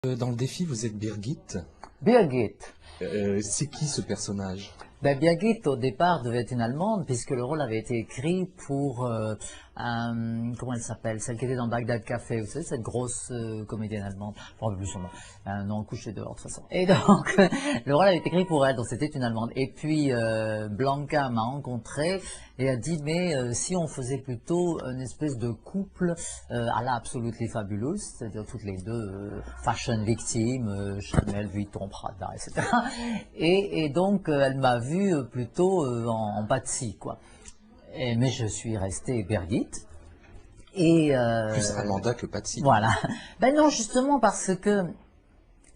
Dans le défi, vous êtes Birgit. Birgit. C'est qui ce personnage? Ben, Birgit, au départ, devait être une Allemande, puisque le rôle avait été écrit pour, comment elle s'appelle, celle qui était dans Bagdad Café, vous savez, cette grosse comédienne allemande, je ne me rappelle plus son nom, non, couché dehors de toute façon. Et donc, le rôle avait été écrit pour elle, donc c'était une Allemande. Et puis, Blanca m'a rencontré et a dit, mais si on faisait plutôt une espèce de couple à la Absolutely Fabulous, c'est-à-dire toutes les deux fashion victimes, Chanel, Vuitton, Prada, etc. Et donc, elle m'a vu plutôt en pâtisserie, quoi. Mais je suis resté Birgit. Et Plus Amanda que Patsy. voilà. Ben non, justement parce que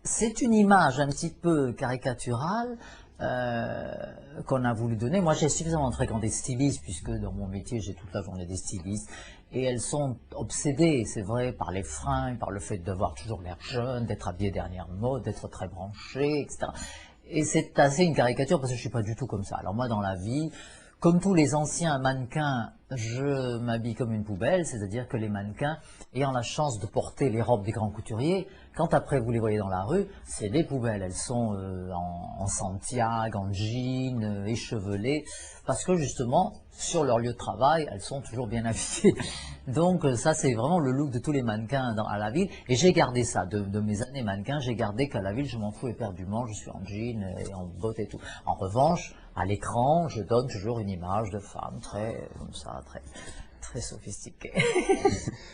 c'est une image un petit peu caricaturale qu'on a voulu donner. Moi, j'ai suffisamment fréquenté des stylistes, puisque dans mon métier, j'ai toute la journée des stylistes. Et elles sont obsédées, c'est vrai, par les fringues, par le fait d'avoir toujours l'air jeune, d'être habillée dernière mode, d'être très branchée, etc. Et c'est assez une caricature parce que je suis pas du tout comme ça. Alors moi, dans la vie, comme tous les anciens mannequins, je m'habille comme une poubelle, c'est-à-dire que les mannequins, ayant la chance de porter les robes des grands couturiers, quand après vous les voyez dans la rue, c'est des poubelles. Elles sont en Santiago, en jean, échevelées, parce que justement, sur leur lieu de travail, elles sont toujours bien habillées. Donc ça, c'est vraiment le look de tous les mannequins à la ville. Et j'ai gardé ça, de mes années mannequins, j'ai gardé qu'à la ville, je m'en fous éperdument, je suis en jean et en bottes et tout. En revanche, à l'écran, je donne toujours une image de femme très, comme ça, très sophistiquée.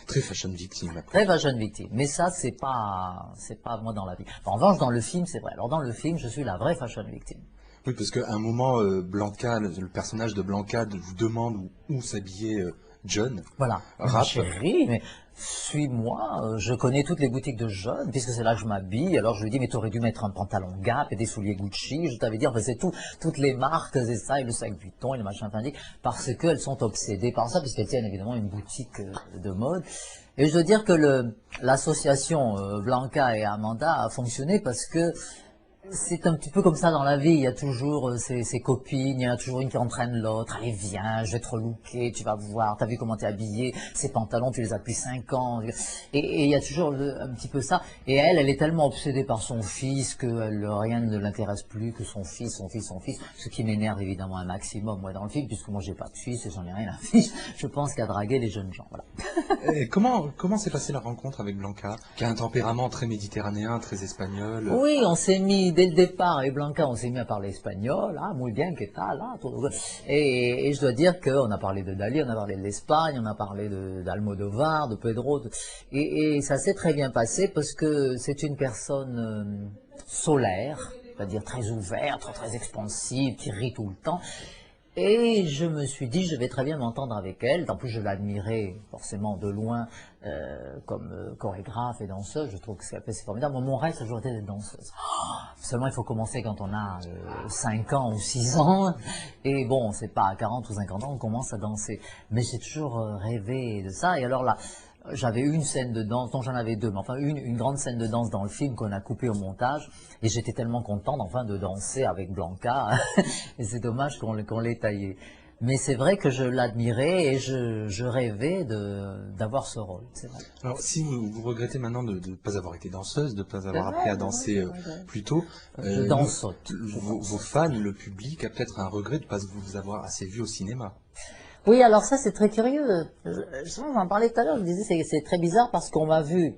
Très fashion victime. Très fashion victime. Mais ça, c'est pas moi dans la vie. En revanche, dans le film, c'est vrai. Alors dans le film, je suis la vraie fashion victime. Oui, parce qu'à un moment, Blanca, le personnage de Blanca vous demande où s'habiller John. Voilà. Rap. Chérie, mais suis-moi, je connais toutes les boutiques de jeunes, puisque c'est là que je m'habille. Alors je lui dis, mais tu aurais dû mettre un pantalon Gap et des souliers Gucci. Je t'avais dit, enfin, c'est tout, toutes les marques, c'est ça, et le sac Vuitton, et le machin indique, parce qu'elles sont obsédées par ça, puisqu'elles tiennent évidemment une boutique de mode. Et je dois dire que l'association Blanca et Amanda a fonctionné parce que c'est un petit peu comme ça dans la vie, il y a toujours ses copines, il y en a toujours une qui entraîne l'autre, allez viens, je vais te relooker, tu vas voir, t'as vu comment t'es habillé, ces pantalons tu les as depuis 5 ans, et il y a toujours un petit peu ça, et elle est tellement obsédée par son fils que rien ne l'intéresse plus que son fils, ce qui m'énerve évidemment un maximum moi dans le film, puisque moi j'ai pas de fils et j'en ai rien à fiche, je pense qu'à draguer les jeunes gens, voilà. Et comment s'est passée la rencontre avec Blanca, qui a un tempérament très méditerranéen, très espagnol? Oui, on s'est mis dès le départ avec Blanca, on s'est mis à parler espagnol, ah, muy bien, ¿qué tal, ah, todo. Et je dois dire qu'on a parlé de Dali, on a parlé de l'Espagne, on a parlé d'Almodovar, de Pedro, et ça s'est très bien passé parce que c'est une personne solaire, c'est-à-dire très ouverte, très expansive, qui rit tout le temps. Et je me suis dit, je vais très bien m'entendre avec elle. En plus, je l'admirais forcément de loin comme chorégraphe et danseuse. Je trouve que c'est formidable. Moi, mon rêve, ça a toujours été d'être danseuse. Seulement, il faut commencer quand on a 5 ans ou 6 ans. Et bon, c'est pas à 40 ou 50 ans qu'on commence à danser. Mais j'ai toujours rêvé de ça. Et alors là, j'avais une scène de danse, donc j'en avais deux, mais enfin une grande scène de danse dans le film qu'on a coupé au montage, et j'étais tellement contente enfin de danser avec Blanca, et c'est dommage qu'on l'ait taillé. Mais c'est vrai que je l'admirais et je rêvais d'avoir ce rôle, c'est vrai. Alors, si vous regrettez maintenant de ne pas avoir été danseuse, de ne pas avoir appris à danser plus tôt, Je dansote. Vos fans, le public, a peut-être un regret de ne pas vous avoir assez vu au cinéma. Oui, alors ça c'est très curieux. J'en parlais tout à l'heure, je disais c'est très bizarre parce qu'on m'a vu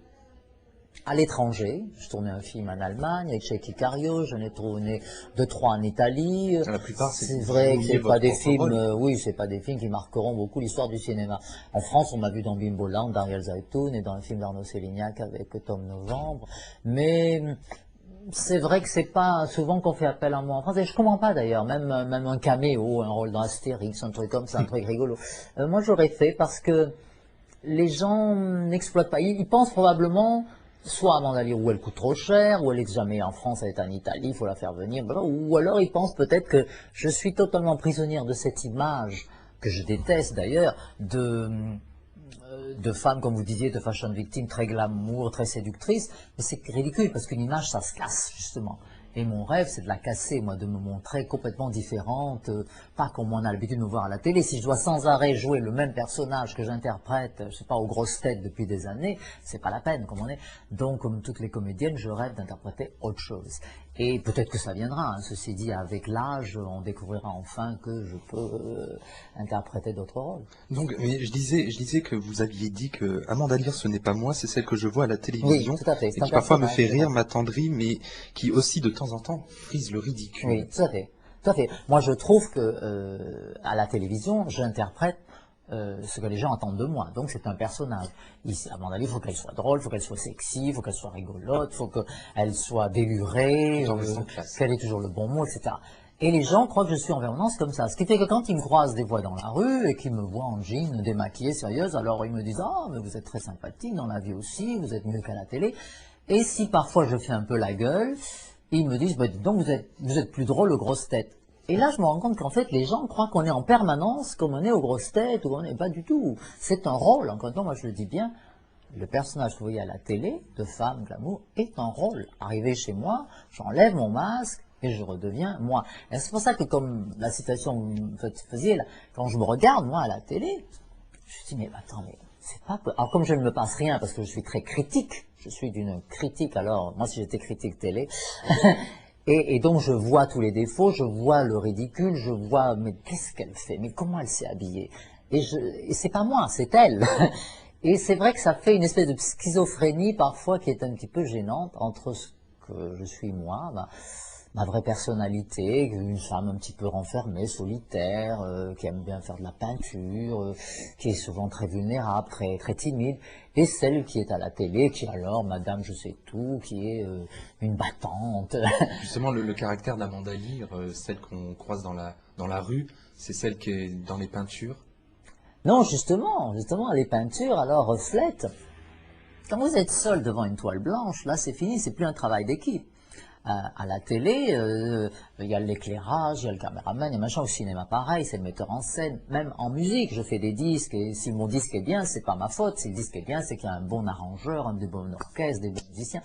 à l'étranger. Je tournais un film en Allemagne avec Cheikh Cario, j'en ai tourné 2-3 en Italie. La plupart, c'est vrai que c'est pas des films, oui, c'est pas des films qui marqueront beaucoup l'histoire du cinéma. En France, on m'a vu dans Bimboland, d'Ariel Zaytoun et dans un film d'Arnaud Sélignac avec Tom Novembre. Mais c'est vrai que c'est pas souvent qu'on fait appel à moi en France, et je comprends pas d'ailleurs, même un caméo, un rôle dans Astérix, un truc comme ça, un truc rigolo. Moi j'aurais fait parce que les gens n'exploitent pas, ils pensent probablement soit Amanda Leroux elle coûte trop cher, ou elle est jamais en France, elle est en Italie, il faut la faire venir, ou alors ils pensent peut-être que je suis totalement prisonnière de cette image, que je déteste d'ailleurs, de femmes, comme vous disiez, de fashion victime, très glamour, très séductrice, mais c'est ridicule parce qu'une image, ça se casse, justement. Et mon rêve, c'est de la casser, moi, de me montrer complètement différente, pas comme on a l'habitude de me voir à la télé. Si je dois sans arrêt jouer le même personnage que j'interprète, je sais pas, aux grosses têtes depuis des années, c'est pas la peine, comme on est. Donc, comme toutes les comédiennes, je rêve d'interpréter autre chose. Et peut-être que ça viendra, hein. Ceci dit, avec l'âge, on découvrira enfin que je peux interpréter d'autres rôles. Donc, mais je disais que vous aviez dit que Amanda Lear, ce n'est pas moi, c'est celle que je vois à la Oui, télévision, tout à fait. et C'est un qui parfois me fait personnage. rire, m'attendrit, mais qui aussi de temps en temps frise le ridicule. Oui, tout à fait. Tout à fait. Moi, je trouve que à la télévision, j'interprète ce que les gens attendent de moi. Donc, c'est un personnage. Ici, à mon avis, il faut qu'elle soit drôle, il faut qu'elle soit sexy, il faut qu'elle soit rigolote, il faut qu'elle soit délurée, Tout en restant classe. qu'elle ait toujours le bon mot, etc. Et les gens croient que je suis en permanence comme ça. Ce qui fait que quand ils me croisent des fois dans la rue et qu'ils me voient en jean, démaquillée, sérieuse, alors ils me disent « Ah, mais vous êtes très sympathique dans la vie aussi, vous êtes mieux qu'à la télé. » Et si parfois je fais un peu la gueule, ils me disent bah, « Dis donc, vous êtes plus drôle aux grosses têtes. » Et là, je me rends compte qu'en fait, les gens croient qu'on est en permanence, comme on est aux grosses têtes, ou on n'est pas du tout. C'est un rôle, encore une fois, moi je le dis bien, le personnage que vous voyez à la télé, de femme, glamour, est un rôle. Arrivé chez moi, j'enlève mon masque et je redeviens moi. Et c'est pour ça que, comme la citation que vous me faisiez, là, quand je me regarde, moi, à la télé, je me dis, mais attends, mais c'est pas... Alors, comme je ne me passe rien, parce que je suis très critique, je suis d'une critique, alors, moi, si j'étais critique télé... Et donc je vois tous les défauts, je vois le ridicule, je vois mais qu'est-ce qu'elle fait, mais comment elle s'est habillée. Et c'est pas moi, c'est elle. Et c'est vrai que ça fait une espèce de schizophrénie parfois qui est un petit peu gênante entre ce que je suis moi, ma vraie personnalité, une femme un petit peu renfermée, solitaire, qui aime bien faire de la peinture, qui est souvent très vulnérable, très, très timide, et celle qui est à la télé, qui alors, Madame je sais tout, qui est une battante. Justement, le caractère d'Amanda Lear, celle qu'on croise dans la rue, c'est celle qui est dans les peintures. Non, justement, les peintures alors reflètent. Quand vous êtes seul devant une toile blanche, là c'est fini, c'est plus un travail d'équipe. À la télé, il y a l'éclairage, il y a le caméraman, il y a machin. Au cinéma pareil, c'est le metteur en scène. Même en musique, je fais des disques et si mon disque est bien, c'est pas ma faute. Si le disque est bien, c'est qu'il y a un bon arrangeur, un bon orchestre, des bons musiciens.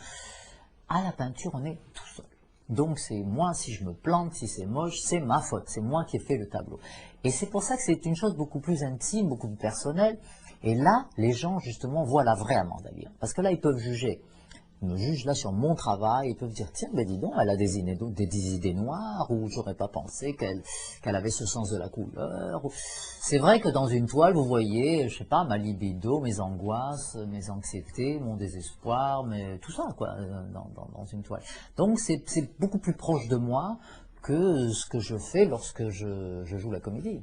À la peinture, on est tout seul. Donc c'est moi, si je me plante, si c'est moche, c'est ma faute. C'est moi qui ai fait le tableau. Et c'est pour ça que c'est une chose beaucoup plus intime, beaucoup plus personnelle. Et là, les gens, justement, voient la vraie Amanda Lear. Parce que là, ils peuvent juger. Ils me jugent là sur mon travail, ils peuvent dire, tiens, ben dis donc, elle a des idées noires, ou j'aurais pas pensé qu'elle avait ce sens de la couleur. C'est vrai que dans une toile, vous voyez, je sais pas, ma libido, mes angoisses, mes anxiétés, mon désespoir, mais tout ça, quoi, dans une toile. Donc c'est beaucoup plus proche de moi que ce que je fais lorsque je joue la comédie.